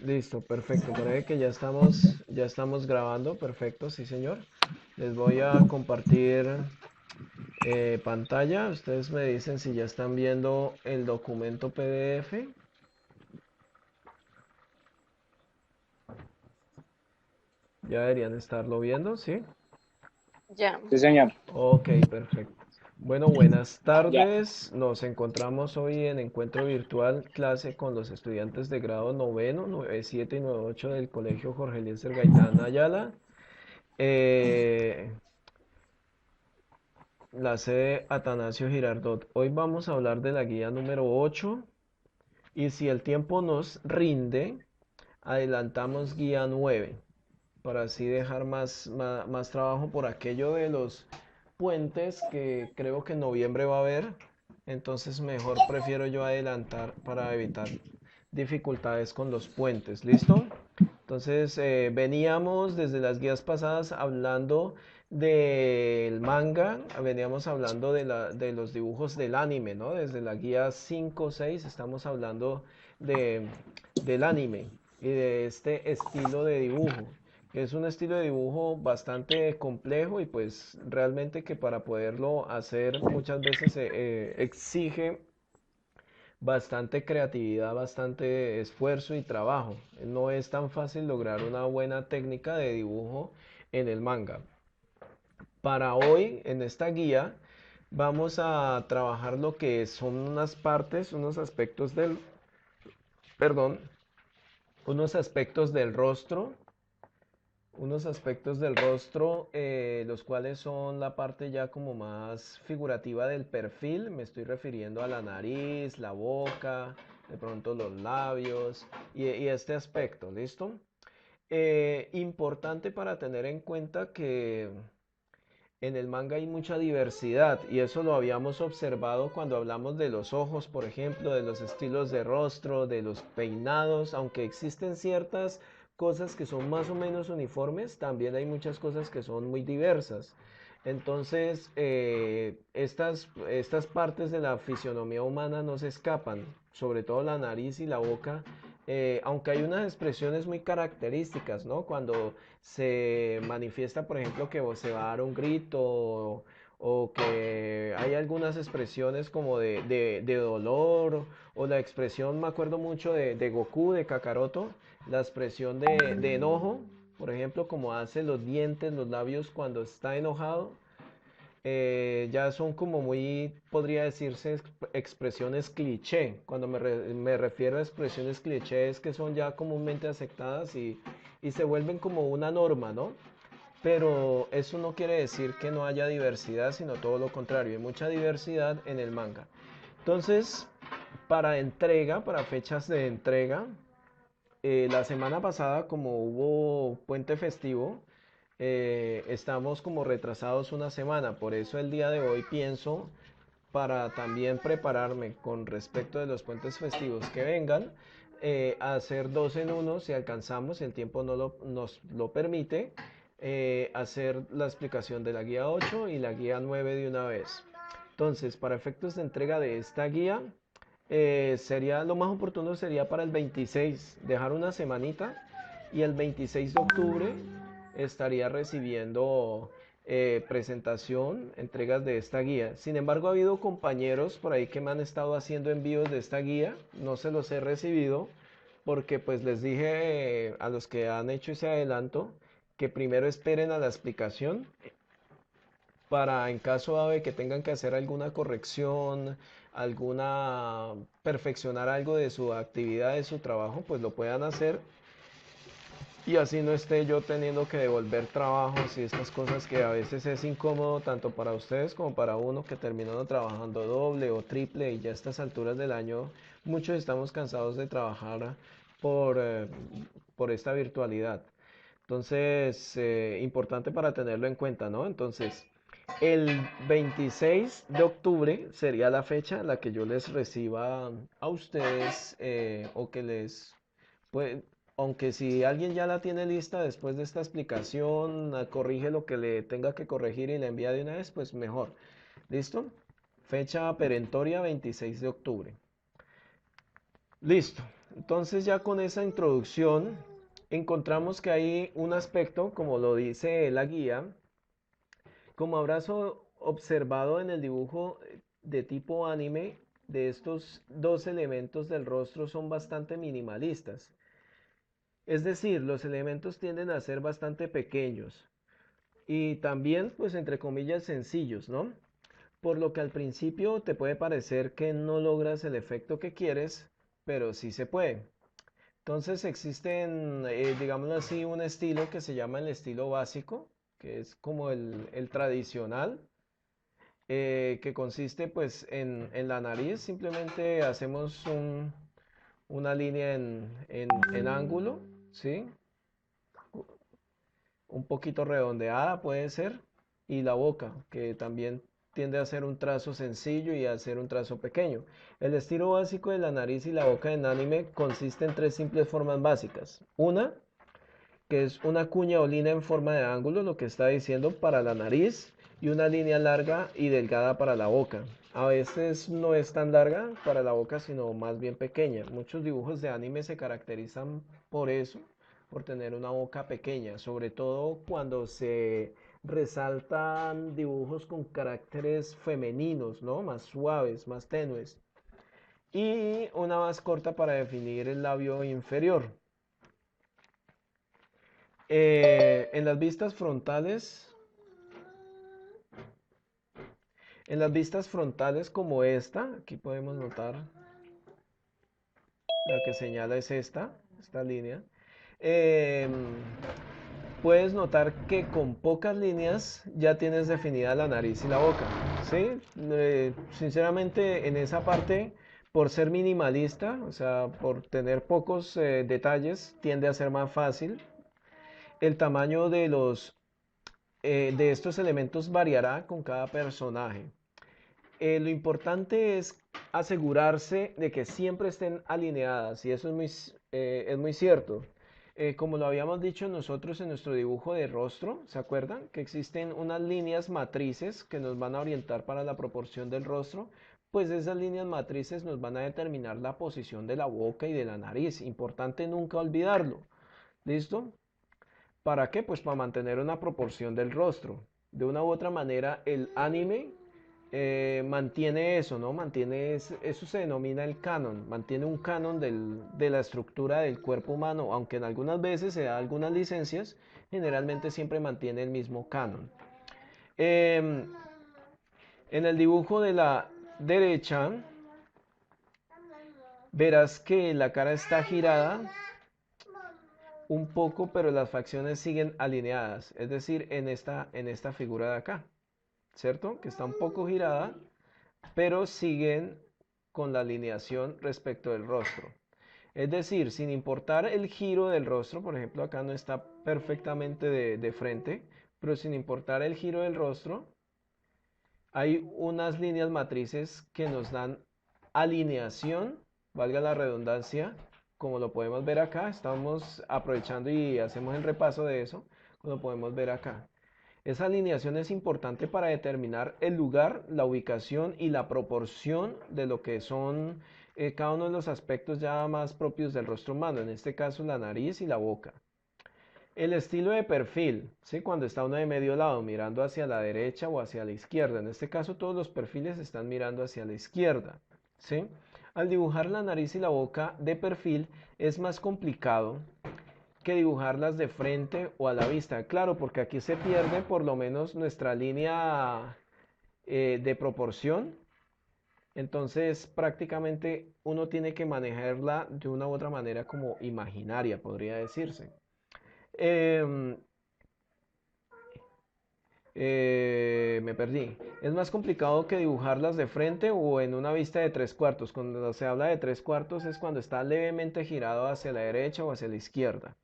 Listo, perfecto. Parece que ya estamos grabando. Perfecto, sí, señor. Les voy a compartir pantalla. Ustedes me dicen si ya están viendo el documento PDF. Ya deberían estarlo viendo, ¿sí? Ya. Sí, señor. Ok, perfecto. Bueno, buenas Ya. tardes. Nos encontramos hoy en encuentro virtual, clase con los estudiantes de grado noveno, 97 y 98 del Colegio Jorge Eliezer Gaitán Ayala. Eh, la sede Atanasio Girardot. Hoy vamos a hablar de la guía número 8 y si el tiempo nos rinde, adelantamos guía 9 para así dejar más trabajo por aquello de los puentes que creo que en noviembre va a haber. Entonces mejor prefiero yo adelantar para evitar dificultades con los puentes. ¿Listo? Entonces veníamos desde las guías pasadas hablando del manga, veníamos hablando de los dibujos del anime, ¿no? Desde la guía 5 o 6 estamos hablando de, del anime y de este estilo de dibujo, que es un estilo de dibujo bastante complejo y pues realmente que para poderlo hacer muchas veces exige bastante creatividad, bastante esfuerzo y trabajo. No es tan fácil lograr una buena técnica de dibujo en el manga. Para hoy, en esta guía, vamos a trabajar lo que son unas partes, unos aspectos perdón, unos aspectos del rostro, los cuales son la parte ya como más figurativa del perfil. Me estoy refiriendo a la nariz, la boca, de pronto los labios y este aspecto, ¿listo? Importante para tener en cuenta que en el manga hay mucha diversidad y eso lo habíamos observado cuando hablamos de los ojos, por ejemplo, de los estilos de rostro, de los peinados, aunque existen ciertas cosas que son más o menos uniformes, también hay muchas cosas que son muy diversas. Entonces, estas partes de la fisionomía humana no se escapan, sobre todo la nariz y la boca, aunque hay unas expresiones muy características, ¿no? Cuando se manifiesta, por ejemplo, que se va a dar un grito o que hay algunas expresiones como de dolor o la expresión, me acuerdo mucho de Goku, de Kakaroto, la expresión de enojo, por ejemplo, como hace los dientes, los labios cuando está enojado, ya son como muy, podría decirse, expresiones cliché. Cuando me refiero a expresiones cliché es que son ya comúnmente aceptadas y se vuelven como una norma, ¿no? Pero eso no quiere decir que no haya diversidad, sino todo lo contrario, hay mucha diversidad en el manga. Entonces, para entrega, para fechas de entrega, la semana pasada, como hubo puente festivo, estamos como retrasados una semana. Por eso el día de hoy pienso, para también prepararme con respecto de los puentes festivos que vengan, a hacer dos en uno, si alcanzamos, si el tiempo nos lo permite, hacer la explicación de la guía 8 y la guía 9 de una vez. Entonces, para efectos de entrega de esta guía, sería lo más oportuno sería para el 26, dejar una semanita y el 26 de octubre estaría recibiendo presentación, entregas de esta guía. Sin embargo, ha habido compañeros por ahí que me han estado haciendo envíos de esta guía, no se los he recibido porque pues les dije a los que han hecho ese adelanto que primero esperen a la explicación para en caso de que tengan que hacer alguna corrección, alguna perfeccionar algo de su actividad, de su trabajo, pues lo puedan hacer y así no esté yo teniendo que devolver trabajos y estas cosas que a veces es incómodo tanto para ustedes como para uno que terminó trabajando doble o triple y ya a estas alturas del año muchos estamos cansados de trabajar por, eh, por esta virtualidad. Entonces, importante para tenerlo en cuenta, ¿no? Entonces, el 26 de octubre sería la fecha en la que yo les reciba a ustedes o que les, pues, aunque si alguien ya la tiene lista después de esta explicación, corrige lo que le tenga que corregir y la envía de una vez, pues mejor. ¿Listo? Fecha perentoria 26 de octubre. Listo. Entonces ya con esa introducción encontramos que hay un aspecto, como lo dice la guía, como habrás observado en el dibujo de tipo anime, de estos dos elementos del rostro son bastante minimalistas. Es decir, los elementos tienden a ser bastante pequeños y también, pues entre comillas, sencillos, ¿no? Por lo que al principio te puede parecer que no logras el efecto que quieres, pero sí se puede. Entonces existen, digámoslo así, un estilo que se llama el estilo básico, que es como el tradicional, que consiste pues en la nariz, simplemente hacemos una línea en ángulo, ¿sí? Un poquito redondeada puede ser, y la boca, que también tiende a ser un trazo sencillo y a ser un trazo pequeño. El estilo básico de la nariz y la boca en anime consiste en tres simples formas básicas. Una, que es una cuña o línea en forma de ángulo, lo que está diciendo para la nariz, y una línea larga y delgada para la boca. A veces no es tan larga para la boca, sino más bien pequeña. Muchos dibujos de anime se caracterizan por eso, por tener una boca pequeña, sobre todo cuando se resaltan dibujos con caracteres femeninos, ¿no? Más suaves, más tenues. Y una más corta para definir el labio inferior. En las vistas frontales, como esta, aquí podemos notar, la que señala es esta línea. eh, Puedes notar que con pocas líneas ya tienes definida la nariz y la boca, ¿sí? Sinceramente en esa parte, por ser minimalista, o sea, por tener pocos detalles, tiende a ser más fácil. El tamaño de estos elementos variará con cada personaje. Lo importante es asegurarse de que siempre estén alineadas y eso es muy cierto. Como lo habíamos dicho nosotros en nuestro dibujo de rostro, ¿se acuerdan? Que existen unas líneas matrices que nos van a orientar para la proporción del rostro. Pues esas líneas matrices nos van a determinar la posición de la boca y de la nariz. Importante nunca olvidarlo. ¿Listo? ¿Para qué? Pues para mantener una proporción del rostro. De una u otra manera, el anime mantiene eso, ¿no? Eso se denomina el canon, mantiene un canon de la estructura del cuerpo humano, aunque en algunas veces se da algunas licencias, generalmente siempre mantiene el mismo canon. Em, en el dibujo de la derecha, verás que la cara está girada un poco, pero las facciones siguen alineadas, es decir, en esta figura de acá, ¿cierto? Que está un poco girada, pero siguen con la alineación respecto del rostro. Es decir, sin importar el giro del rostro, por ejemplo, acá no está perfectamente de frente, pero sin importar el giro del rostro, hay unas líneas matrices que nos dan alineación, valga la redundancia, como lo podemos ver acá. Estamos aprovechando y hacemos el repaso de eso, como lo podemos ver acá. Esa alineación es importante para determinar el lugar, la ubicación y la proporción de lo que son cada uno de los aspectos ya más propios del rostro humano, en este caso la nariz y la boca. El estilo de perfil, ¿sí? Cuando está uno de medio lado mirando hacia la derecha o hacia la izquierda. En este caso todos los perfiles están mirando hacia la izquierda, ¿sí? Al dibujar la nariz y la boca de perfil es más complicado que dibujarlas de frente o a la vista. Claro, porque aquí se pierde por lo menos nuestra línea de proporción. Entonces prácticamente uno tiene que manejarla de una u otra manera como imaginaria, podría decirse. Em, Me perdí. Es más complicado que dibujarlas de frente o en una vista de tres cuartos. Cuando se habla de tres cuartos es cuando está levemente girado hacia la derecha o hacia la izquierda.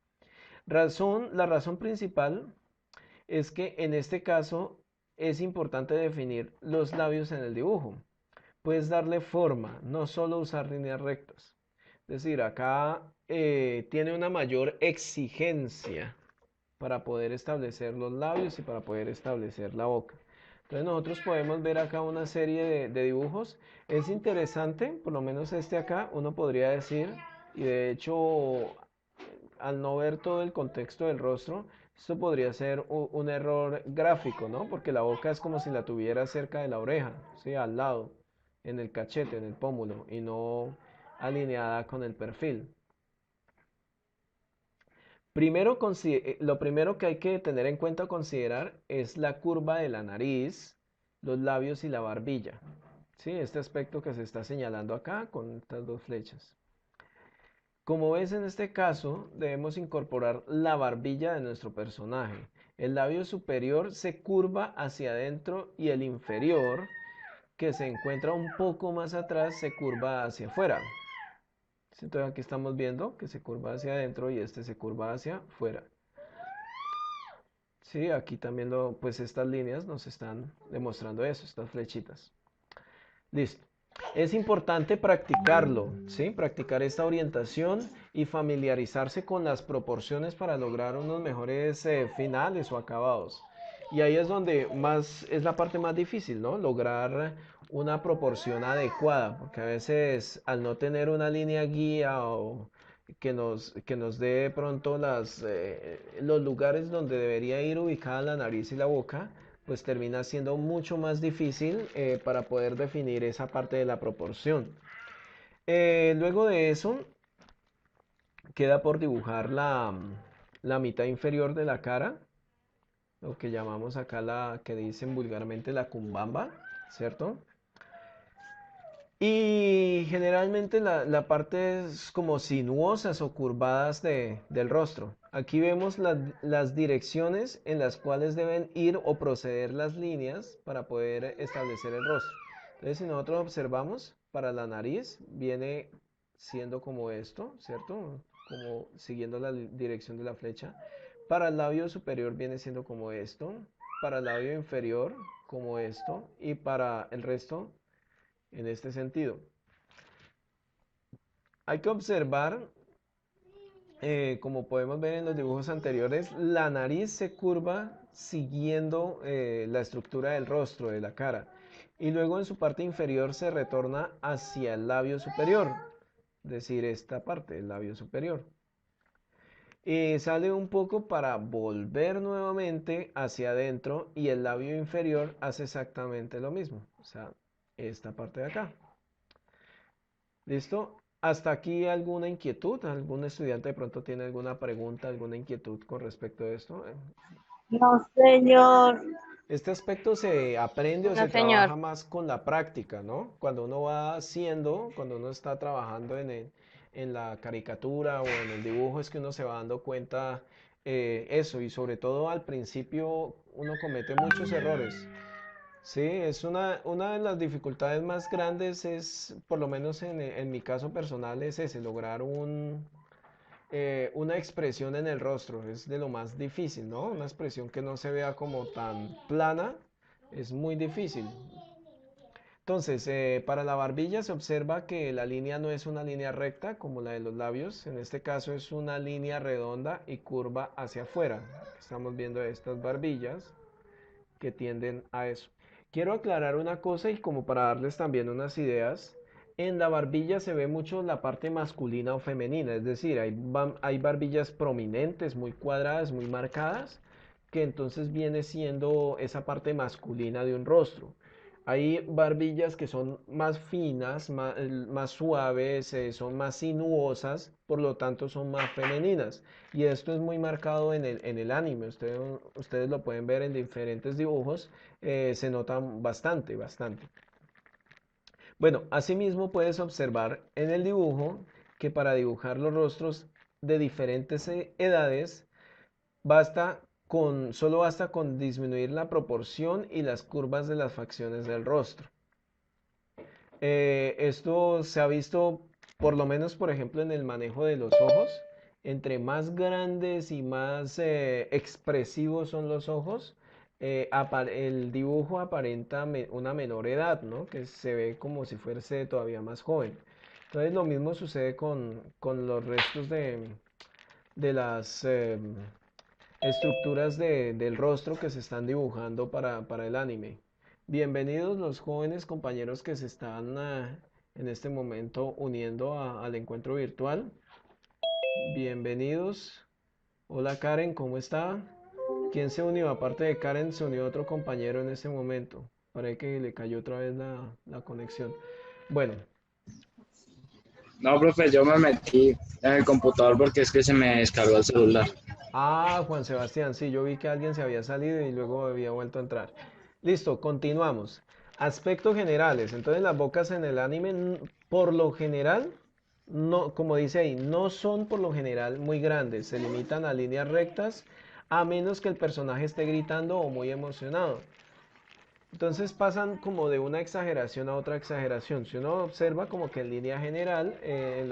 La razón principal es que en este caso es importante definir los labios en el dibujo. Puedes darle forma, no solo usar líneas rectas. Es decir, acá tiene una mayor exigencia para poder establecer los labios y para poder establecer la boca. Entonces nosotros podemos ver acá una serie de dibujos. Es interesante, por lo menos este acá, uno podría decir Y de hecho, al no ver todo el contexto del rostro, esto podría ser un error gráfico, ¿no? Porque la boca es como si la tuviera cerca de la oreja, ¿sí? Al lado, en el cachete, en el pómulo, y no alineada con el perfil. Primero, lo primero que hay que tener en cuenta o considerar es la curva de la nariz, los labios y la barbilla. ¿Sí? Este aspecto que se está señalando acá con estas dos flechas. Como ves en este caso, debemos incorporar la barbilla de nuestro personaje. El labio superior se curva hacia adentro y el inferior, que se encuentra un poco más atrás, se curva hacia afuera. Entonces aquí estamos viendo que se curva hacia adentro y este se curva hacia afuera. Sí, aquí también pues estas líneas nos están demostrando eso, estas flechitas. Listo. Es importante practicarlo, ¿sí? Practicar esta orientación y familiarizarse con las proporciones para lograr unos mejores finales o acabados. Y ahí es donde más es la parte más difícil, ¿no? Lograr una proporción adecuada, porque a veces al no tener una línea guía o que nos dé de pronto los lugares donde debería ir ubicada la nariz y la boca, pues termina siendo mucho más difícil para poder definir esa parte de la proporción. Luego de eso, queda por dibujar la mitad inferior de la cara, lo que llamamos acá la que dicen vulgarmente la cumbamba, ¿cierto? Y generalmente la parte es como sinuosas o curvadas del rostro. Aquí vemos las direcciones en las cuales deben ir o proceder las líneas para poder establecer el rostro. Entonces, si nosotros observamos, para la nariz viene siendo como esto, ¿cierto? Como siguiendo la dirección de la flecha. Para el labio superior viene siendo como esto. Para el labio inferior, como esto. Y para el resto, en este sentido. Hay que observar, como podemos ver en los dibujos anteriores, la nariz se curva siguiendo la estructura del rostro, de la cara. Y luego en su parte inferior se retorna hacia el labio superior, es decir, esta parte del labio superior. Y sale un poco para volver nuevamente hacia adentro y el labio inferior hace exactamente lo mismo, o sea, esta parte de acá. ¿Listo? ¿Hasta aquí alguna inquietud? ¿Algún estudiante de pronto tiene alguna pregunta, alguna inquietud con respecto a esto? No, señor. Este aspecto se aprende o No, se señor. trabaja más con la práctica, ¿no? Cuando uno va haciendo, cuando uno está trabajando en la caricatura o en el dibujo, es que uno se va dando cuenta eso y sobre todo al principio uno comete muchos errores. Sí, es una de las dificultades más grandes es, por lo menos en mi caso personal, es ese, lograr una expresión en el rostro. Es de lo más difícil, ¿no? Una expresión que no se vea como tan plana, es muy difícil. Entonces, para la barbilla se observa que la línea no es una línea recta como la de los labios. En este caso es una línea redonda y curva hacia afuera. Estamos viendo estas barbillas que tienden a eso. Quiero aclarar una cosa y como para darles también unas ideas, en la barbilla se ve mucho la parte masculina o femenina, es decir, hay barbillas prominentes, muy cuadradas, muy marcadas, que entonces viene siendo esa parte masculina de un rostro. Hay barbillas que son más finas, más suaves, son más sinuosas, por lo tanto son más femeninas. Y esto es muy marcado en el anime. Ustedes lo pueden ver en diferentes dibujos. Se notan bastante, bastante. Bueno, asimismo puedes observar en el dibujo que para dibujar los rostros de diferentes edades, solo basta con disminuir la proporción y las curvas de las facciones del rostro. Esto se ha visto, por lo menos, por ejemplo, en el manejo de los ojos. Entre más grandes y más expresivos son los ojos, el dibujo aparenta una menor edad, ¿no? Que se ve como si fuese todavía más joven. Entonces, lo mismo sucede con los restos de las estructuras del rostro que se están dibujando para el anime. Bienvenidos los jóvenes compañeros que se están en este momento uniendo al encuentro virtual. Bienvenidos. Hola Karen, ¿cómo está? ¿Quién se unió? Aparte de Karen, se unió otro compañero en este momento. Parece que le cayó otra vez la conexión. Bueno, No, profe, yo me metí en el computador porque es que se me descargó el celular. Juan Sebastián, sí, yo vi que alguien se había salido y luego había vuelto a entrar. Listo, continuamos. Aspectos generales. Entonces las bocas en el anime, por lo general, no, como dice ahí, no son por lo general muy grandes. Se limitan a líneas rectas, a menos que el personaje esté gritando o muy emocionado. Entonces pasan como de una exageración a otra exageración. Si uno observa como que en línea general, en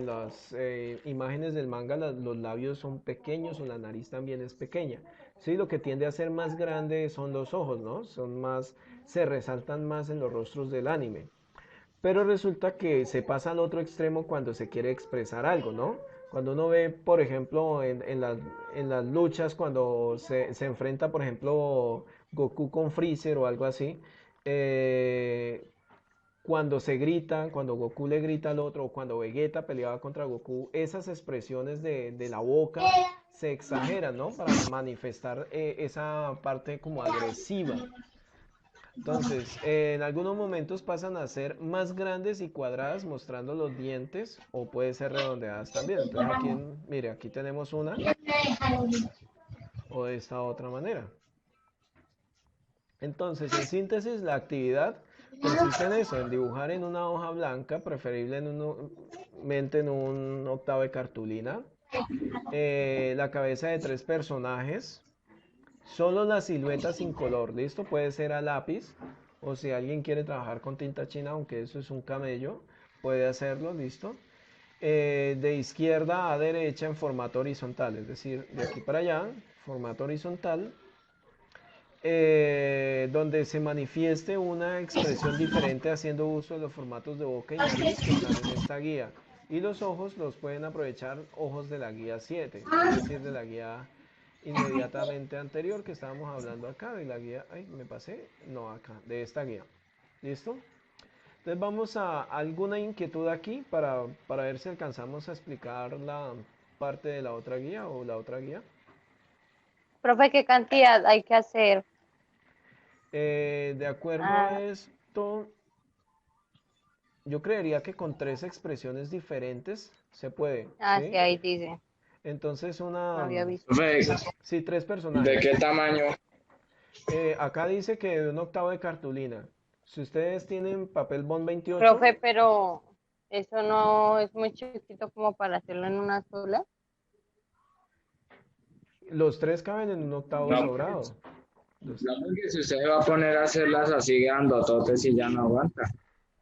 las imágenes del manga, los labios son pequeños o la nariz también es pequeña. Sí, lo que tiende a ser más grande son los ojos, ¿no? Son más, se resaltan más en los rostros del anime. Pero resulta que se pasa al otro extremo cuando se quiere expresar algo, ¿no? Cuando uno ve, por ejemplo, en las luchas, cuando se enfrenta, por ejemplo, Goku con Freezer o algo así, eh, cuando se grita, cuando Goku le grita al otro, o cuando Vegeta peleaba contra Goku, esas expresiones de la boca se exageran, ¿no? Para manifestar esa parte como agresiva. Entonces, en algunos momentos pasan a ser más grandes y cuadradas mostrando los dientes o puede ser redondeadas también. Entonces aquí, mire, aquí tenemos una o de esta otra manera. Entonces, en síntesis, la actividad consiste en eso, en dibujar en una hoja blanca, preferiblemente en un octavo de cartulina, la cabeza de tres personajes. Solo la silueta sin color, ¿listo? Puede ser a lápiz o si alguien quiere trabajar con tinta china, aunque eso es un camello, puede hacerlo, ¿listo? De izquierda a derecha en formato horizontal, es decir, de aquí para allá, formato horizontal, donde se manifieste una expresión diferente haciendo uso de los formatos de boca y nariz que están en esta guía. Y los ojos los pueden aprovechar ojos de la guía 7, es decir, de la guía inmediatamente anterior que estábamos hablando acá, de la guía, ay, me pasé, no acá, de esta guía. ¿Listo? Entonces vamos a alguna inquietud aquí para ver si alcanzamos a explicar la parte de la otra guía o la otra guía. Profe, ¿qué cantidad hay que hacer? De acuerdo a Ah, esto, yo creería que con tres expresiones diferentes se puede, sí, ¿sí? ahí dice. Entonces No había visto. Profe, sí, tres ¿de personajes. qué tamaño? Acá dice que de un octavo de cartulina. Si ustedes tienen papel bond 28, Profe, pero eso no es muy chiquito como para hacerlo en una sola. los tres caben en un octavo No, sobrado. Los- no, porque si usted va a poner a hacerlas así grandototes y ya no aguanta.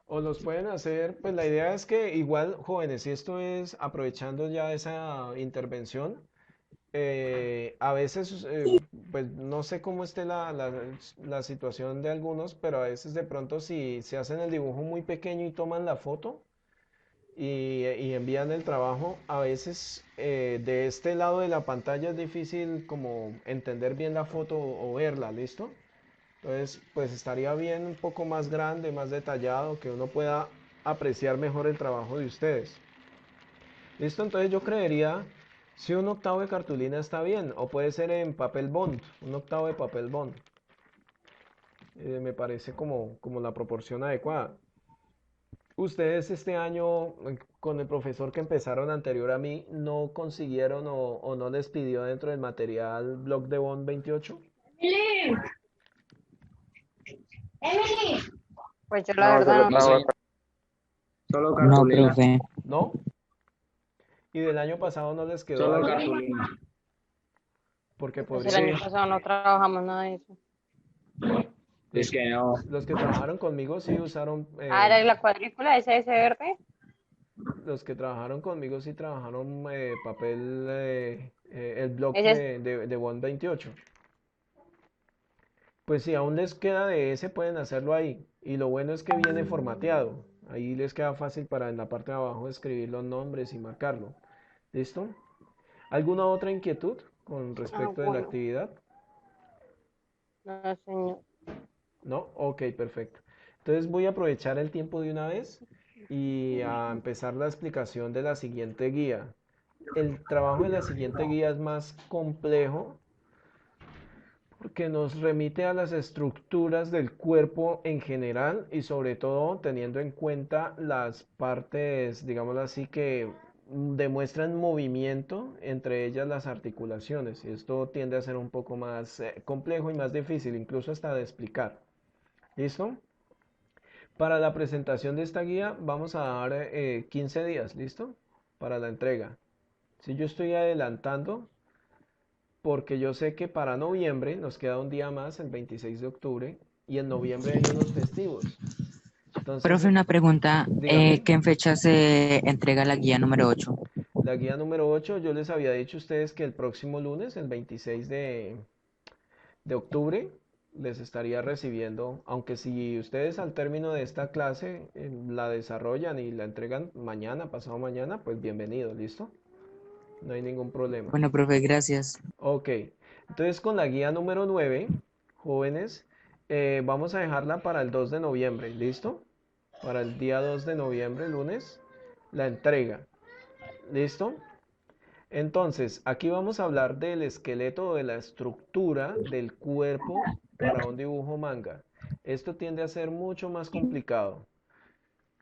o los pueden hacer, pues la idea es que igual, jóvenes, si esto es aprovechando ya esa intervención, a veces, pues no sé cómo esté la situación de algunos, pero a veces de pronto si se hacen el dibujo muy pequeño y toman la foto y envían el trabajo, a veces de este lado de la pantalla es difícil como entender bien la foto o verla, ¿listo? Entonces, pues estaría bien un poco más grande, más detallado, que uno pueda apreciar mejor el trabajo de ustedes. ¿Listo? Entonces yo creería, si un octavo de cartulina está bien, o puede ser en papel bond, un octavo de papel bond. Me parece como la proporción adecuada. Ustedes este año, con el profesor que empezaron anterior a mí, ¿no consiguieron o no les pidió dentro del material Block de Bond 28? Pues yo la No, verdad solo no. No sé, trabajo. solo No, cartulina. profe. ¿No? ¿Y del año pasado no les quedó Solo algo? cartulina. Porque Pues el Sí, año podrían, pasado no trabajamos nada de eso. es los, que no. los que trabajaron conmigo sí usaron, Ah, era la cuadrícula, ese verde. los que trabajaron conmigo sí trabajaron papel, el blog Ese es, de Bond 28. Pues si aún les queda de ese, pueden hacerlo ahí. Y lo bueno es que viene formateado. Ahí les queda fácil para en la parte de abajo escribir los nombres y marcarlo. ¿Listo? ¿Alguna otra inquietud con respecto de la bueno, actividad? no señor. ¿No? Ok, perfecto. Entonces voy a aprovechar el tiempo de una vez y a empezar la explicación de la siguiente guía. El trabajo de la siguiente guía es más complejo porque nos remite a las estructuras del cuerpo en general y sobre todo teniendo en cuenta las partes, digámoslo así, que demuestran movimiento, entre ellas las articulaciones. Y esto tiende a ser un poco más complejo y más difícil, incluso hasta de explicar. ¿Listo? Para la presentación de esta guía vamos a dar 15 días, ¿listo? Para la entrega. Si yo estoy adelantando, porque yo sé que para noviembre nos queda un día más, el 26 de octubre, y en noviembre hay unos festivos. Entonces, Profe, una pregunta, dígame, ¿qué en fecha se entrega la guía número 8? la guía número 8, yo les había dicho a ustedes que el próximo lunes, el 26 de octubre, les estaría recibiendo, aunque si ustedes al término de esta clase la desarrollan y la entregan mañana, pasado mañana, pues bienvenido, ¿listo? No hay ningún problema. Bueno, profe, gracias. Ok, entonces con la guía número 9, jóvenes, vamos a dejarla para el 2 de noviembre, ¿listo? Para el día 2 de noviembre, lunes, la entrega, ¿listo? Entonces, aquí vamos a hablar del esqueleto o de la estructura del cuerpo para un dibujo manga. Esto tiende a ser mucho más complicado,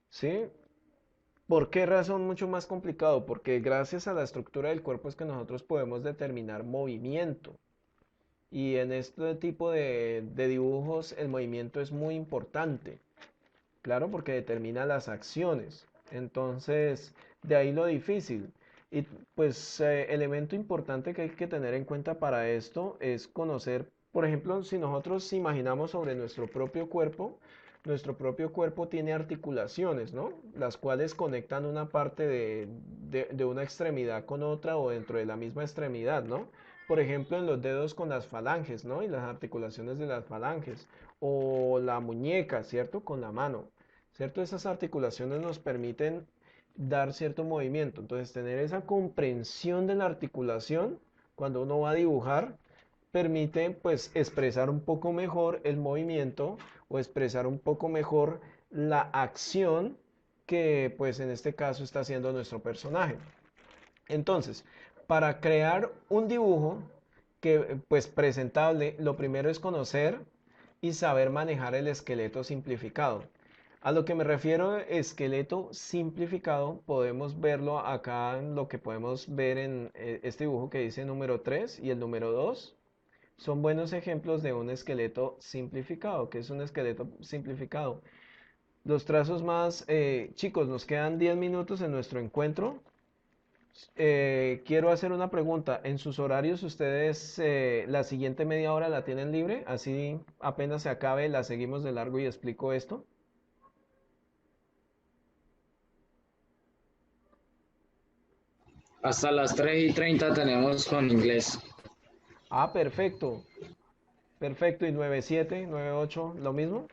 ¿sí? ¿Por qué razón mucho más complicado? Porque gracias a la estructura del cuerpo es que nosotros podemos determinar movimiento. Y en este tipo de dibujos el movimiento es muy importante, claro, porque determina las acciones. Entonces, de ahí lo difícil. Y pues elemento importante que hay que tener en cuenta para esto es conocer, por ejemplo, si nosotros imaginamos sobre nuestro propio cuerpo tiene articulaciones, ¿no? Las cuales conectan una parte de una extremidad con otra o dentro de la misma extremidad, ¿no? Por ejemplo, en los dedos con las falanges, ¿no? Y las articulaciones de las falanges. O la muñeca, ¿cierto? Con la mano. ¿Cierto? Esas articulaciones nos permiten dar cierto movimiento. Entonces, tener esa comprensión de la articulación cuando uno va a dibujar permite pues expresar un poco mejor el movimiento o expresar un poco mejor la acción que pues en este caso está haciendo nuestro personaje. Entonces, para crear un dibujo que pues presentable, lo primero es conocer y saber manejar el esqueleto simplificado. A lo que me refiero esqueleto simplificado, podemos verlo acá en lo que podemos ver en este dibujo que dice número 3 y el número 2. Son buenos ejemplos de un esqueleto simplificado. ¿Qué es un esqueleto simplificado? Los trazos más chicos, nos quedan 10 minutos en nuestro encuentro. Quiero hacer una pregunta. ¿En sus horarios ustedes la siguiente media hora la tienen libre? Así apenas se acabe, la seguimos de largo y explico esto. Hasta las 3:30 tenemos con inglés. Ah, perfecto. Perfecto. ¿Y 9/7, 9/8, lo mismo?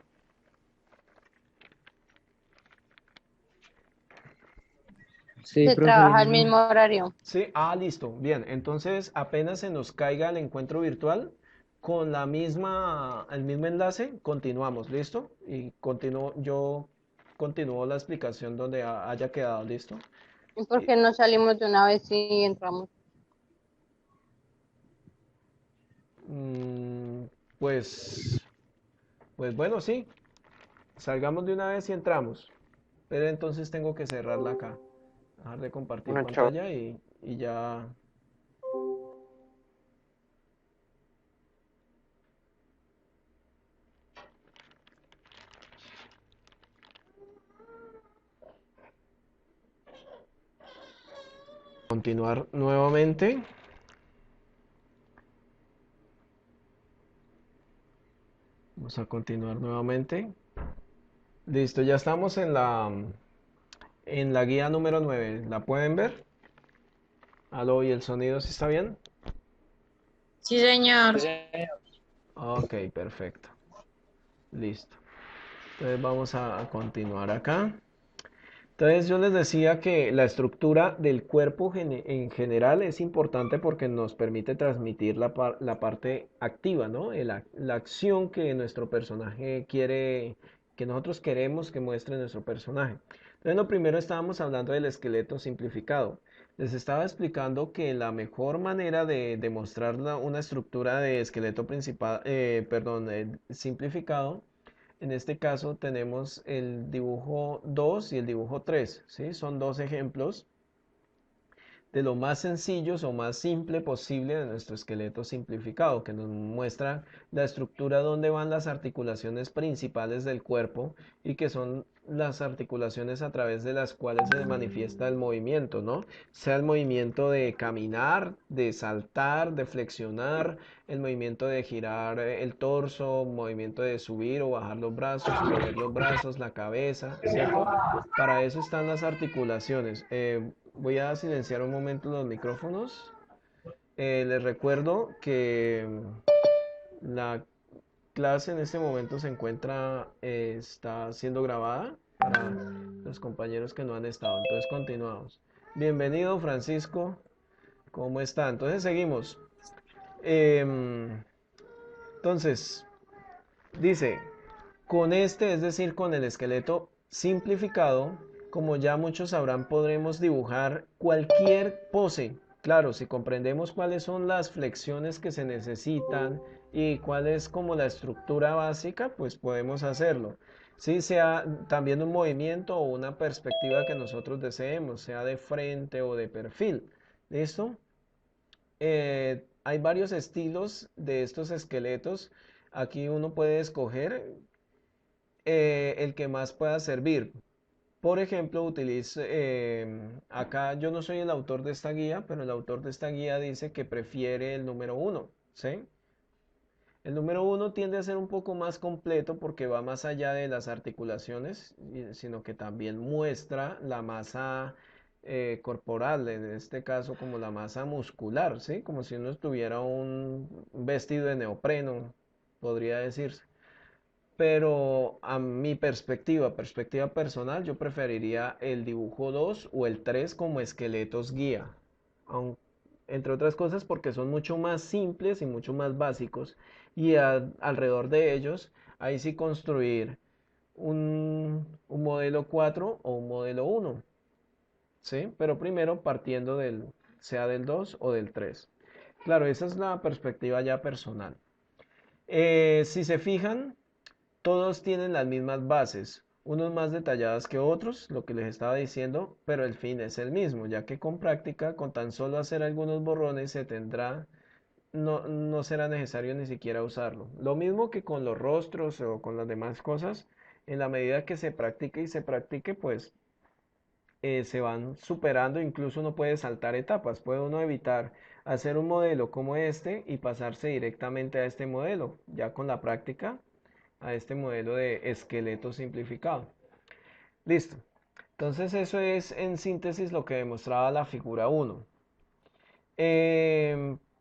Sí, Se profe, lo trabaja el mismo. mismo horario. Sí. Ah, listo. Bien. Entonces, apenas se nos caiga el encuentro virtual, con el mismo enlace, continuamos. ¿Listo? Y yo continúo la explicación donde haya quedado. ¿Listo? ¿Y por qué no salimos de una vez y entramos? Mm, pues, pues bueno, sí. Salgamos de una vez y entramos. Pero entonces tengo que cerrarla acá. Dejar de compartir Bueno, chao. pantalla y ya. Continuar nuevamente. Vamos a continuar nuevamente. Listo, ya estamos en la guía número 9. ¿La pueden ver? ¿Aló? ¿Y el sonido sí está bien? Sí, señor. Ok, perfecto. Listo. Entonces vamos a continuar acá. Entonces yo les decía que la estructura del cuerpo en general es importante porque nos permite transmitir la parte activa, ¿no? La acción que nuestro personaje que nosotros queremos que muestre nuestro personaje. Entonces, lo primero estábamos hablando del esqueleto simplificado. Les estaba explicando que la mejor manera de demostrar una estructura de esqueleto principal, simplificado, en este caso tenemos el dibujo 2 y el dibujo 3, ¿sí? Son dos ejemplos de lo más sencillos o más simple posible de nuestro esqueleto simplificado, que nos muestra la estructura donde van las articulaciones principales del cuerpo y que son las articulaciones a través de las cuales se manifiesta el movimiento, ¿no? Sea el movimiento de caminar, de saltar, de flexionar, el movimiento de girar el torso, movimiento de subir o bajar los brazos, mover los brazos, la cabeza, ¿cierto? Para eso están las articulaciones. Voy a silenciar un momento los micrófonos. Les recuerdo que la clase en este momento se encuentra, está siendo grabada para los compañeros que no han estado. Entonces continuamos. Bienvenido, Francisco. ¿Cómo está? Entonces seguimos. Entonces, dice, con este, es decir, con el esqueleto simplificado, como ya muchos sabrán, podremos dibujar cualquier pose. Claro, si comprendemos cuáles son las flexiones que se necesitan y cuál es como la estructura básica, pues podemos hacerlo. Si sea también un movimiento o una perspectiva que nosotros deseemos, sea de frente o de perfil. ¿Listo? Hay varios estilos de estos esqueletos. Aquí uno puede escoger el que más pueda servir. Por ejemplo, utilice, acá yo no soy el autor de esta guía, pero el autor de esta guía dice que prefiere el número uno, ¿sí? El número uno tiende a ser un poco más completo porque va más allá de las articulaciones, sino que también muestra la masa corporal, en este caso como la masa muscular, ¿sí? Como si uno estuviera un vestido de neopreno, podría decirse. Pero a mi perspectiva personal, yo preferiría el dibujo 2 o el 3 como esqueletos guía. Entre otras cosas porque son mucho más simples y mucho más básicos. Y alrededor de ellos, ahí sí construir un modelo 4 o un modelo 1. ¿Sí? Pero primero partiendo sea del 2 o del 3. Claro, esa es la perspectiva ya personal. Si se fijan, todos tienen las mismas bases, unos más detalladas que otros, lo que les estaba diciendo, pero el fin es el mismo, ya que con práctica, con tan solo hacer algunos borrones, no será necesario ni siquiera usarlo. Lo mismo que con los rostros o con las demás cosas, en la medida que se practique y se practique, pues se van superando, incluso uno puede saltar etapas, puede uno evitar hacer un modelo como este y pasarse directamente a este modelo, ya con la práctica a este modelo de esqueleto simplificado. Listo. Entonces eso es en síntesis lo que demostraba la figura 1.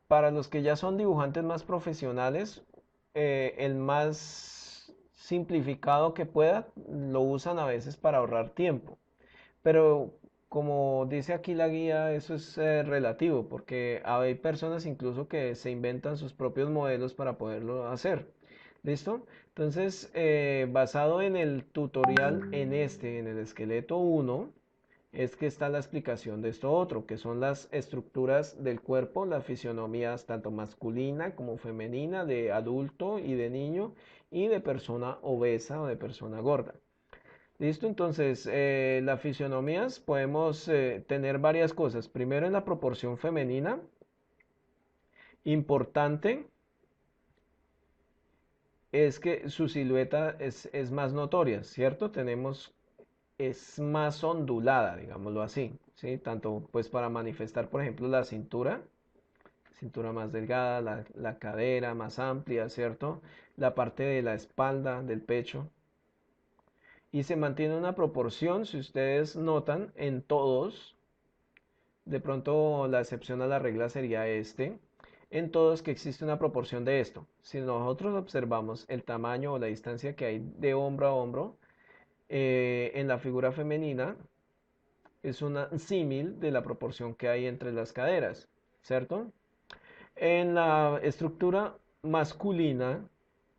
Para los que ya son dibujantes más profesionales, el más simplificado que pueda lo usan a veces para ahorrar tiempo. Pero como dice aquí la guía, eso es relativo, porque hay personas incluso que se inventan sus propios modelos para poderlo hacer. ¿Listo? Entonces, basado en el tutorial en el esqueleto 1, es que está la explicación de esto otro, que son las estructuras del cuerpo, las fisionomías tanto masculina como femenina, de adulto y de niño, y de persona obesa o de persona gorda. ¿Listo? Entonces, las fisionomías podemos tener varias cosas. Primero, en la proporción femenina, importante es que su silueta es más notoria, ¿cierto? Es más ondulada, digámoslo así, ¿sí? Tanto pues para manifestar, por ejemplo, la cintura más delgada, la cadera más amplia, ¿cierto? La parte de la espalda, del pecho. Y se mantiene una proporción, si ustedes notan, en todos, de pronto la excepción a la regla sería en todos que existe una proporción de esto. Si nosotros observamos el tamaño o la distancia que hay de hombro a hombro, en la figura femenina es una símil de la proporción que hay entre las caderas, ¿cierto? En la estructura masculina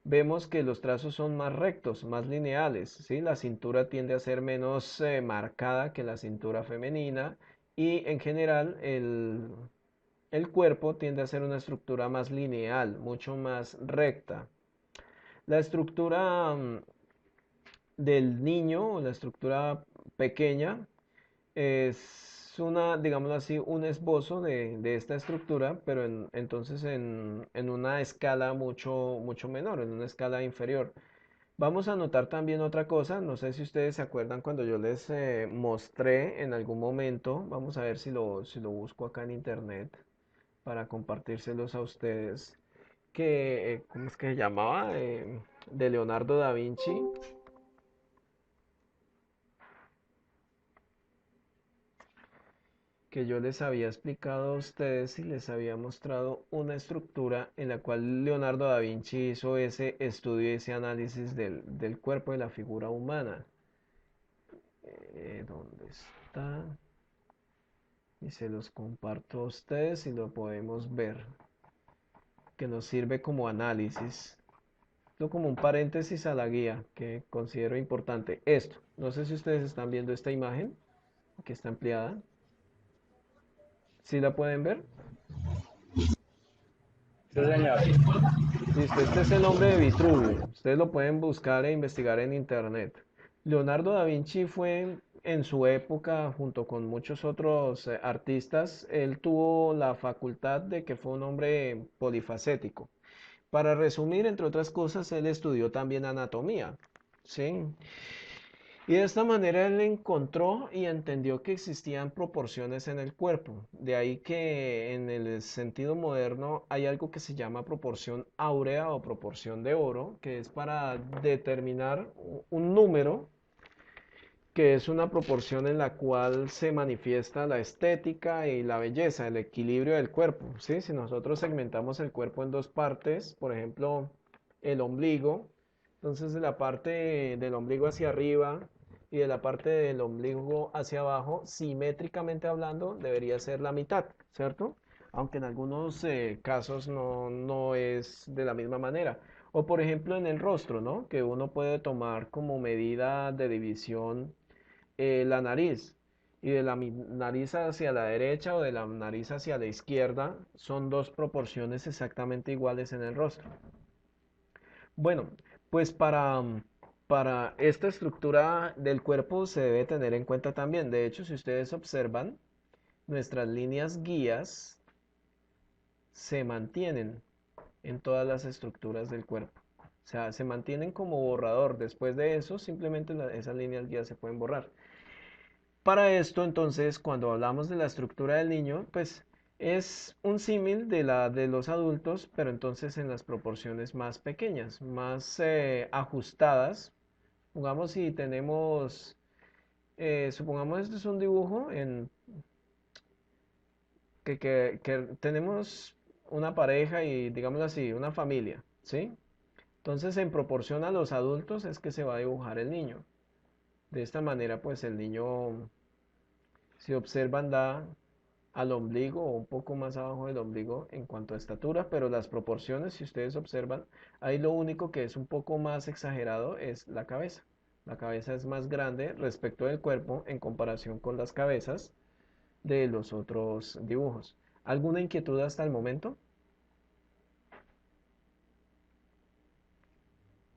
vemos que los trazos son más rectos, más lineales, ¿sí? La cintura tiende a ser menos marcada que la cintura femenina y en general el cuerpo tiende a ser una estructura más lineal, mucho más recta. La estructura del niño, o la estructura pequeña, es una, digámoslo así, un esbozo de esta estructura, pero entonces en una escala mucho menor, en una escala inferior. Vamos a notar también otra cosa, no sé si ustedes se acuerdan cuando yo les mostré en algún momento, vamos a ver si lo busco acá en internet para compartírselos a ustedes, que, ¿cómo es que se llamaba? De Leonardo da Vinci. Que yo les había explicado a ustedes y les había mostrado una estructura en la cual Leonardo da Vinci hizo ese estudio y ese análisis del cuerpo de la figura humana. ¿Dónde está? Y se los comparto a ustedes y lo podemos ver, que nos sirve como análisis. Esto como un paréntesis a la guía que considero importante. Esto, no sé si ustedes están viendo esta imagen que está ampliada. ¿Sí la pueden ver? Sí, señor. Listo, este es el nombre de Vitruvio. Ustedes lo pueden buscar e investigar en internet. Leonardo da Vinci fue en su época, junto con muchos otros artistas, él tuvo la facultad de que fue un hombre polifacético. Para resumir, entre otras cosas, él estudió también anatomía, ¿sí? Y de esta manera él encontró y entendió que existían proporciones en el cuerpo. De ahí que en el sentido moderno hay algo que se llama proporción áurea o proporción de oro, que es para determinar un número, que es una proporción en la cual se manifiesta la estética y la belleza, el equilibrio del cuerpo, ¿sí? Si nosotros segmentamos el cuerpo en dos partes, por ejemplo, el ombligo, entonces de la parte del ombligo hacia arriba y de la parte del ombligo hacia abajo, simétricamente hablando, debería ser la mitad, ¿cierto? Aunque en algunos casos no es de la misma manera. O por ejemplo en el rostro, ¿no? Que uno puede tomar como medida de división la nariz. Y de la nariz hacia la derecha o de la nariz hacia la izquierda son dos proporciones exactamente iguales en el rostro. Bueno, pues para esta estructura del cuerpo se debe tener en cuenta también. De hecho, si ustedes observan, nuestras líneas guías se mantienen en todas las estructuras del cuerpo. O sea, se mantienen como borrador. Después de eso, simplemente esas líneas guías se pueden borrar. Para esto, entonces, cuando hablamos de la estructura del niño, pues es un símil de la de los adultos, pero entonces en las proporciones más pequeñas, más ajustadas. Pongamos si tenemos, supongamos este es un dibujo en que tenemos una pareja y digámoslo así, una familia, ¿sí? Entonces, en proporción a los adultos es que se va a dibujar el niño. De esta manera, pues el niño, si observan, da al ombligo o un poco más abajo del ombligo en cuanto a estatura, pero las proporciones, si ustedes observan, ahí lo único que es un poco más exagerado es la cabeza. La cabeza es más grande respecto del cuerpo en comparación con las cabezas de los otros dibujos. ¿Alguna inquietud hasta el momento?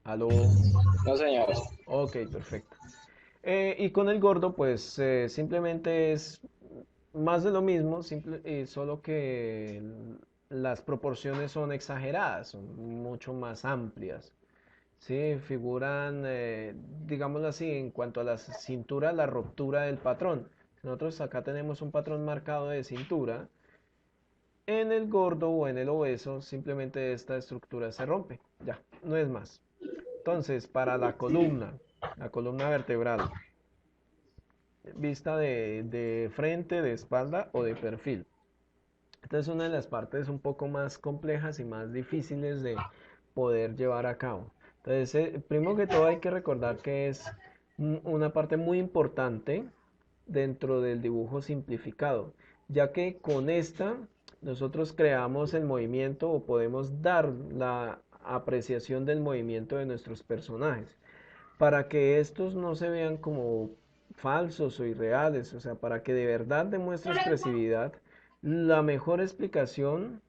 ¿Aló? No, señor. Ok, perfecto. Y con el gordo, pues simplemente es más de lo mismo, solo que las proporciones son exageradas, son mucho más amplias. Sí, figuran, digámoslo así, en cuanto a la cintura, la ruptura del patrón. Nosotros acá tenemos un patrón marcado de cintura. En el gordo o en el obeso, simplemente esta estructura se rompe. Ya, no es más. Entonces, para la columna vertebral, vista de frente, de espalda o de perfil. Esta es una de las partes un poco más complejas y más difíciles de poder llevar a cabo. Entonces, primero que todo hay que recordar que es una parte muy importante dentro del dibujo simplificado, ya que con esta nosotros creamos el movimiento o podemos dar apreciación del movimiento de nuestros personajes. Para que estos no se vean como falsos o irreales, o sea, para que de verdad demuestre expresividad, la mejor explicación,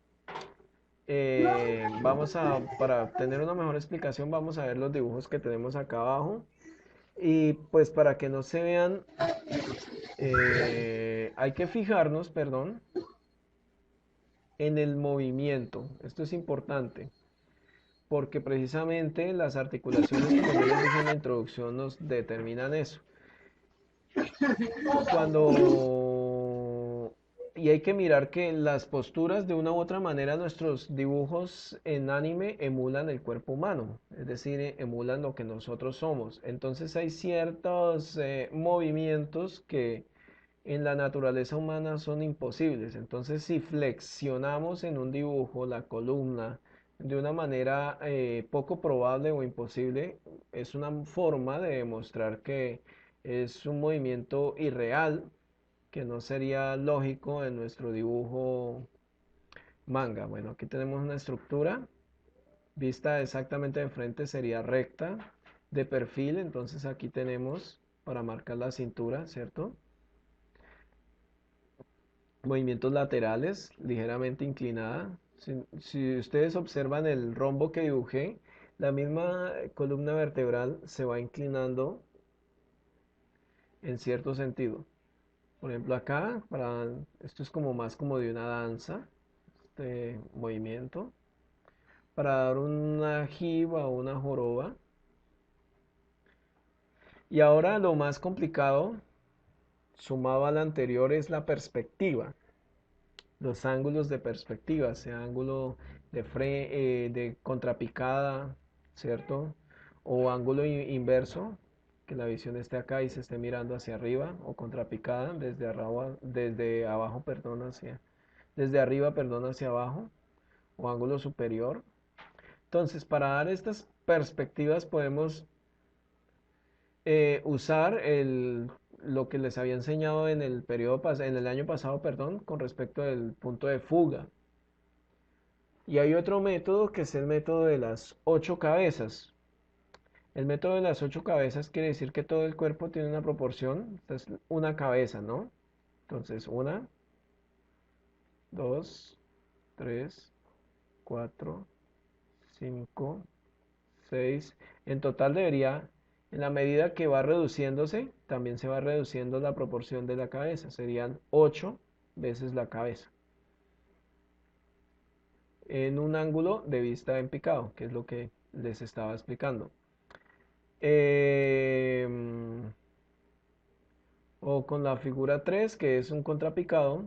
para tener una mejor explicación, vamos a ver los dibujos que tenemos acá abajo. Y pues para que no se vean, hay que fijarnos, perdón, en el movimiento. Esto es importante, porque precisamente las articulaciones, como yo les dije en la introducción, nos determinan eso. Y hay que mirar que las posturas, de una u otra manera, nuestros dibujos en anime emulan el cuerpo humano, es decir, emulan lo que nosotros somos. Entonces hay ciertos movimientos que en la naturaleza humana son imposibles. Entonces, si flexionamos en un dibujo la columna de una manera poco probable o imposible, es una forma de demostrar que es un movimiento irreal, que no sería lógico en nuestro dibujo manga. Bueno, aquí tenemos una estructura vista exactamente de frente, sería recta, de perfil. Entonces aquí tenemos para marcar la cintura, ¿cierto? Movimientos laterales, ligeramente inclinada. Si ustedes observan el rombo que dibujé, la misma columna vertebral se va inclinando en cierto sentido. Por ejemplo, acá, esto es como más como de una danza, este movimiento. Para dar una jiba o una joroba. Y ahora lo más complicado, sumado al anterior, es la perspectiva. Los ángulos de perspectiva, sea ángulo de contrapicada, ¿cierto? O ángulo inverso, que la visión esté acá y se esté mirando hacia arriba, o contrapicada desde abajo, perdón, desde arriba, perdón, hacia abajo, o ángulo superior. Entonces, para dar estas perspectivas podemos usar lo que les había enseñado en en el año pasado, perdón, con respecto al punto de fuga. Y hay otro método que es el método de las 8 cabezas. El método de las 8 cabezas quiere decir que todo el cuerpo tiene una proporción. Esta es una cabeza, ¿no? Entonces, 1, 2, 3, 4, 5, 6. En total debería, en la medida que va reduciéndose, también se va reduciendo la proporción de la cabeza. Serían 8 veces la cabeza. En un ángulo de vista en picado, que es lo que les estaba explicando. O con la figura 3, que es un contrapicado,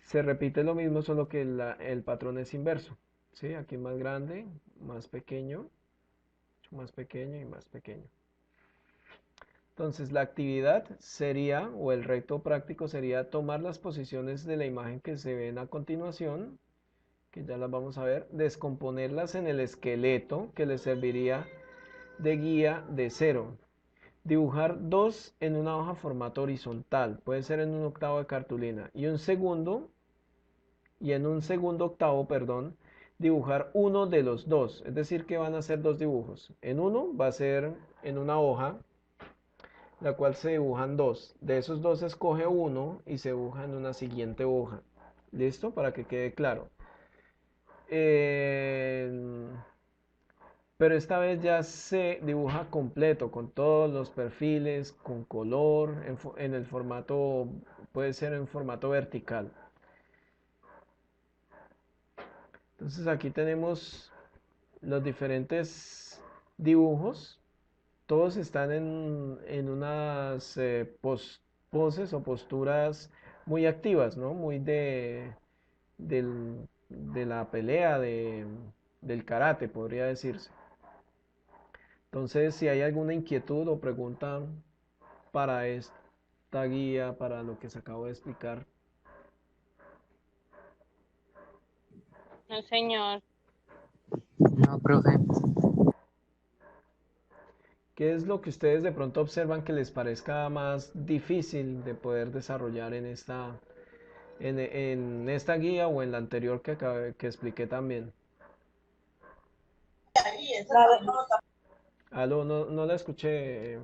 se repite lo mismo, solo que el patrón es inverso. ¿Sí? Aquí más grande, más pequeño y más pequeño. Entonces la actividad sería, o el reto práctico sería tomar las posiciones de la imagen que se ven a continuación, que ya las vamos a ver, descomponerlas en el esqueleto que les serviría de guía de 0. Dibujar 2 en una hoja formato horizontal, puede ser en un octavo de cartulina, y en un segundo octavo, perdón, dibujar uno de los dos, es decir que van a ser dos dibujos. En uno va a ser en una hoja, la cual se dibujan dos. De esos dos se escoge uno y se dibuja en una siguiente hoja. ¿Listo? Para que quede claro. Pero esta vez ya se dibuja completo, con todos los perfiles, con color, en el formato, puede ser en formato vertical. Entonces aquí tenemos los diferentes dibujos. Todos están en unas poses o posturas muy activas, ¿no? Muy de la pelea, del karate, podría decirse. Entonces, si hay alguna inquietud o pregunta para esta guía, para lo que se acabo de explicar. No, señor. No, profe. ¿Qué es lo que ustedes de pronto observan que les parezca más difícil de poder desarrollar en en esta guía o en la anterior que expliqué también. Aló, no, no la escuché.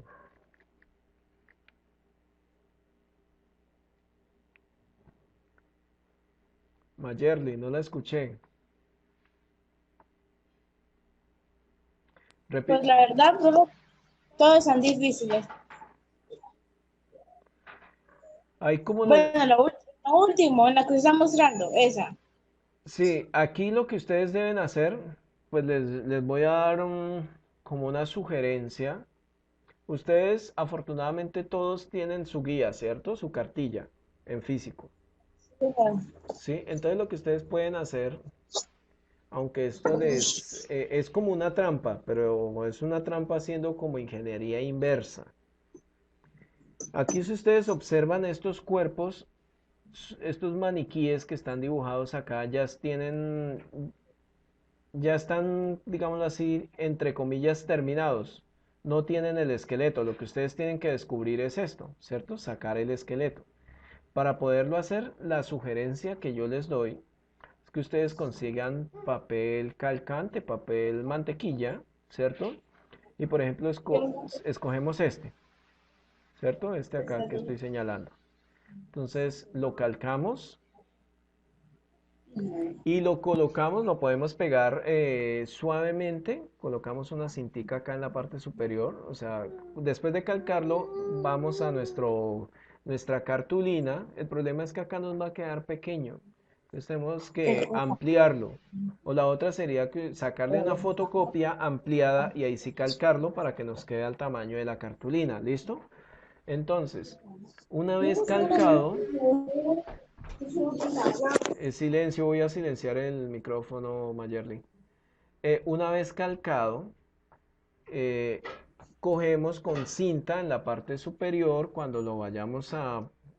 Mayerly, no la escuché. Pues Repite. la verdad, todos son difíciles. Ahí como Bueno, lo último, en la que se está mostrando, esa. sí, aquí lo que ustedes deben hacer, pues les voy a dar como una sugerencia. Ustedes afortunadamente todos tienen su guía, ¿cierto? Su cartilla en físico. ¿Sí? Entonces lo que ustedes pueden hacer, aunque esto es como una trampa, pero es una trampa haciendo como ingeniería inversa. Aquí si ustedes observan estos cuerpos, estos maniquíes que están dibujados acá, ya están, digámoslo así, entre comillas, terminados. No tienen el esqueleto. Lo que ustedes tienen que descubrir es esto, ¿cierto? Sacar el esqueleto. Para poderlo hacer, la sugerencia que yo les doy es que ustedes consigan papel calcante, papel mantequilla, ¿cierto? Y por ejemplo, escogemos este, ¿cierto? Este acá que estoy señalando. Entonces lo calcamos y lo colocamos, lo podemos pegar suavemente, colocamos una cintica acá en la parte superior, o sea, después de calcarlo vamos a nuestra cartulina, el problema es que acá nos va a quedar pequeño, entonces tenemos que ampliarlo, o la otra sería que sacarle una fotocopia ampliada y ahí sí calcarlo para que nos quede al tamaño de la cartulina, ¿listo? Entonces, una vez calcado, silencio, voy a silenciar el micrófono, Mayerly. Una vez calcado, eh, cogemos con cinta en la parte superior cuando lo vayamos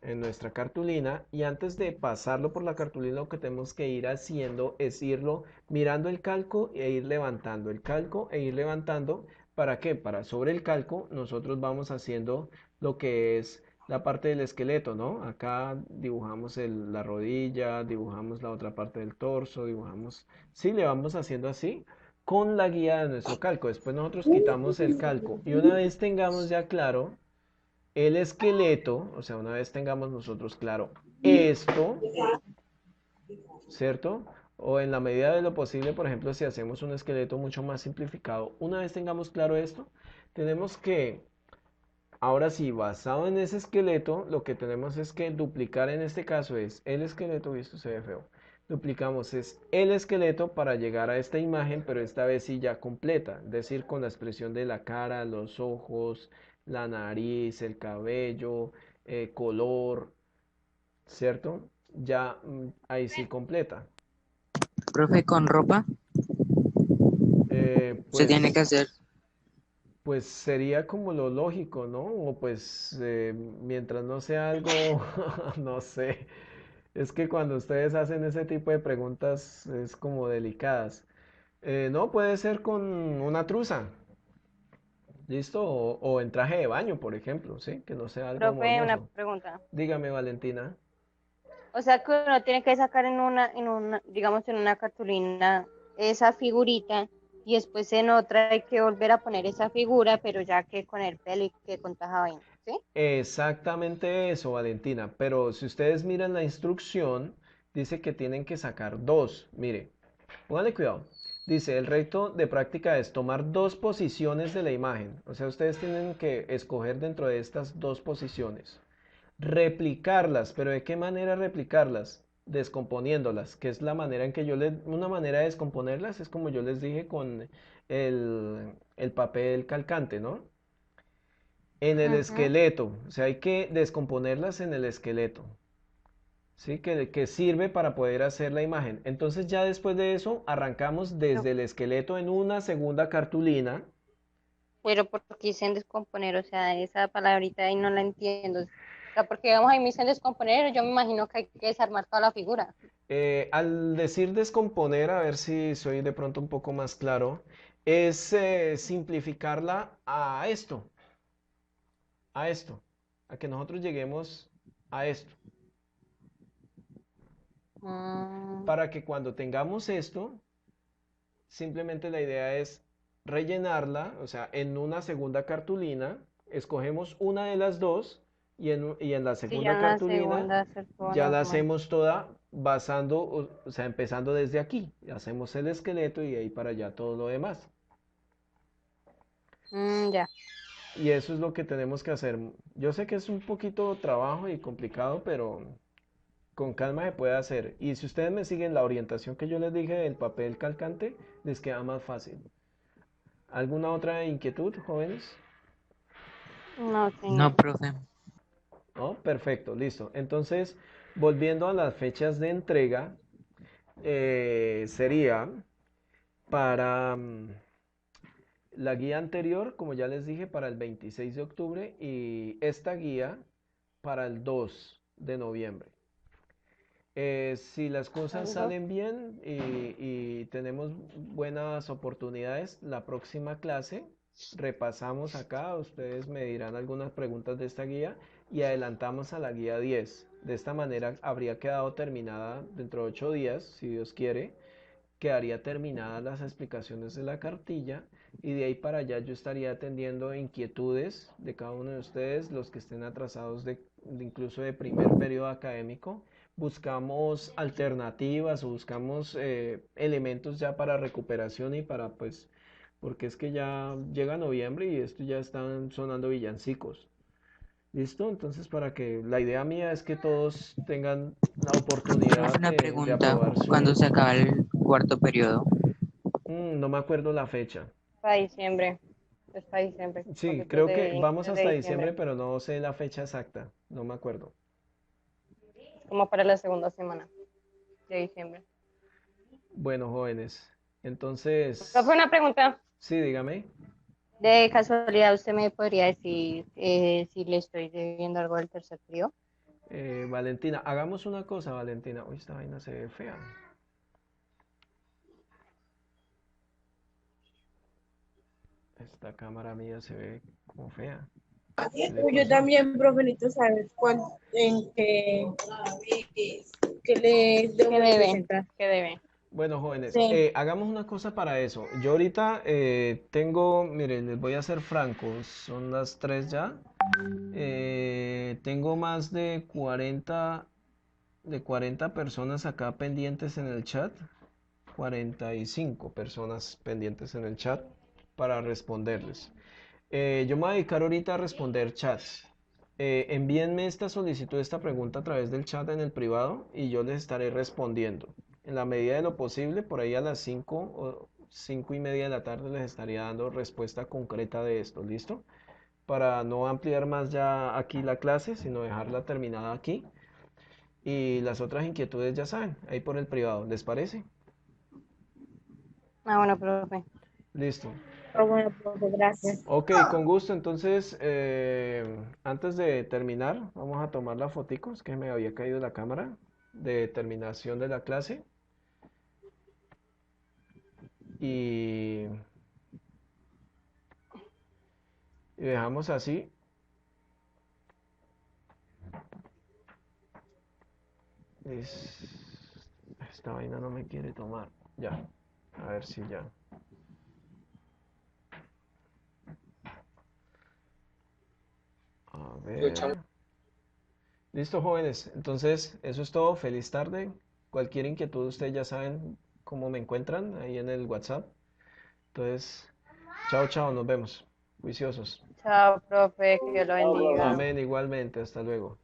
en nuestra cartulina y antes de pasarlo por la cartulina lo que tenemos que ir haciendo es irlo mirando el calco e ir levantando el calco e ir levantando. ¿Para qué? Para sobre el calco nosotros vamos haciendo lo que es la parte del esqueleto, ¿no? Acá dibujamos la rodilla, dibujamos la otra parte del torso, dibujamos, sí, le vamos haciendo así con la guía de nuestro calco. Después nosotros quitamos el calco y una vez tengamos ya claro el esqueleto, o sea, una vez tengamos nosotros claro esto, ¿cierto? O en la medida de lo posible, por ejemplo, si hacemos un esqueleto mucho más simplificado, una vez tengamos claro esto, tenemos que, ahora sí, basado en ese esqueleto, lo que tenemos es que duplicar en este caso es el esqueleto, y esto se ve feo. Duplicamos es el esqueleto para llegar a esta imagen, pero esta vez sí ya completa, es decir, con la expresión de la cara, los ojos, la nariz, el cabello, color, ¿cierto? Ya ahí sí completa. Profe, con ropa Eh, se tiene que pues hacer. Pues sería como lo lógico, ¿no? O pues mientras no sea algo, no sé. Es que cuando ustedes hacen ese tipo de preguntas es como delicadas. No, puede ser con una truza, ¿listo? O en traje de baño, por ejemplo, ¿sí? Que no sea algo Profe, una morboso. pregunta. Dígame, Valentina. O sea que uno tiene que sacar digamos, en una cartulina esa figurita y después en otra hay que volver a poner esa figura, pero ya que con el pelo y que con taja vaina, ¿sí? Exactamente eso, Valentina. Pero si ustedes miran la instrucción, dice que tienen que sacar dos. Mire, póngale cuidado. Dice, el reto de práctica es tomar dos posiciones de la imagen. O sea, ustedes tienen que escoger dentro de estas dos posiciones. Replicarlas, pero ¿de qué manera replicarlas? Descomponiéndolas, que es la manera en que una manera de descomponerlas es como yo les dije con el papel calcante, ¿no? En el Ujú. esqueleto, o sea, hay que descomponerlas en el esqueleto. ¿Sí? Que sirve para poder hacer la imagen. Entonces ya después de eso arrancamos Pero, desde el esqueleto en una segunda cartulina. pero porque dicen descomponer, o sea, esa palabrita ahí no la entiendo. O sea, porque vamos ahí me dicen descomponer, yo me imagino que hay que desarmar toda la figura. Al decir descomponer, a ver si soy de pronto un poco más claro, es simplificarla a esto, a que nosotros lleguemos a esto. para que cuando tengamos esto, simplemente la idea es rellenarla, o sea, en una segunda cartulina, escogemos una de las dos y en la Sí, ya segunda en la cartulina segunda hacer todo ya la normal. hacemos toda basando, o sea, empezando desde aquí. Hacemos el esqueleto y de ahí para allá todo lo demás. Ya. Y eso es lo que tenemos que hacer. Yo sé que es un poquito trabajo y complicado, pero con calma se puede hacer. Y si ustedes me siguen la orientación que yo les dije del papel calcante, les queda más fácil. ¿Alguna otra inquietud, jóvenes? No, No, señor. profe. ¿No? Perfecto, listo. Entonces, volviendo a las fechas de entrega, sería para la guía anterior, como ya les dije, para el 26 de octubre y esta guía para el 2 de noviembre. Si las cosas Algo. salen bien y tenemos buenas oportunidades, la próxima clase repasamos acá, ustedes me dirán algunas preguntas de esta guía y adelantamos a la guía 10. De esta manera habría quedado terminada dentro de 8 días, si Dios quiere, quedaría terminadas las explicaciones de la cartilla y de ahí para allá yo estaría atendiendo inquietudes de cada uno de ustedes, los que estén atrasados incluso de primer periodo académico. Buscamos alternativas o buscamos elementos ya para recuperación y para pues, porque es que ya llega noviembre y esto ya están sonando villancicos. ¿Listo? Entonces, para que la idea mía es que todos tengan la Profe, oportunidad una de pregunta. aprobar ¿Cuándo se su... acaba el cuarto periodo? No me acuerdo la fecha. Para diciembre. Es para diciembre. Sí, Poquitos creo de que vamos inicios de hasta diciembre. diciembre, pero no sé la fecha exacta. No me acuerdo. Como para la segunda semana de diciembre. Bueno, jóvenes. Profe, Entonces, una pregunta. sí, dígame. De casualidad, ¿usted me podría decir si le estoy debiendo algo del tercer trío? Valentina, hagamos una cosa, Valentina. Uy, esta vaina se ve fea. Esta cámara mía se ve como fea. ¿Qué le Yo pasó? también, profe, necesito saber en qué le ¿Qué debo de debe? presentar. ¿Qué debe? Bueno, jóvenes, Sí. hagamos una cosa para eso. Yo ahorita tengo, miren, les voy a ser francos, son las 3 ya. Tengo más de 40 personas acá pendientes en el chat. 45 personas pendientes en el chat para responderles. Yo me voy a dedicar ahorita a responder chats. Envíenme esta solicitud, esta pregunta a través del chat en el privado y yo les estaré respondiendo. En la medida de lo posible, por ahí a las 5 o 5 y media de la tarde les estaría dando respuesta concreta de esto, ¿listo? Para no ampliar más ya aquí la clase, sino dejarla terminada aquí. Y las otras inquietudes ya saben, ahí por el privado, ¿les parece? Ah, bueno, profe. Listo. Pero bueno, profe, gracias. Ok, con gusto. Entonces, antes de terminar, vamos a tomar la fotico. Es que me había caído la cámara de terminación de la clase. Y, y dejamos así. Esta vaina no me quiere tomar. Ya. A ver si ya. A ver. Listo, jóvenes. Entonces, eso es todo. Feliz tarde. Cualquier inquietud, ustedes ya saben cómo me encuentran ahí en el WhatsApp. Entonces, chao, chao, nos vemos. Juiciosos. Chao, profe, que lo bendiga. Amén, igualmente. Hasta luego.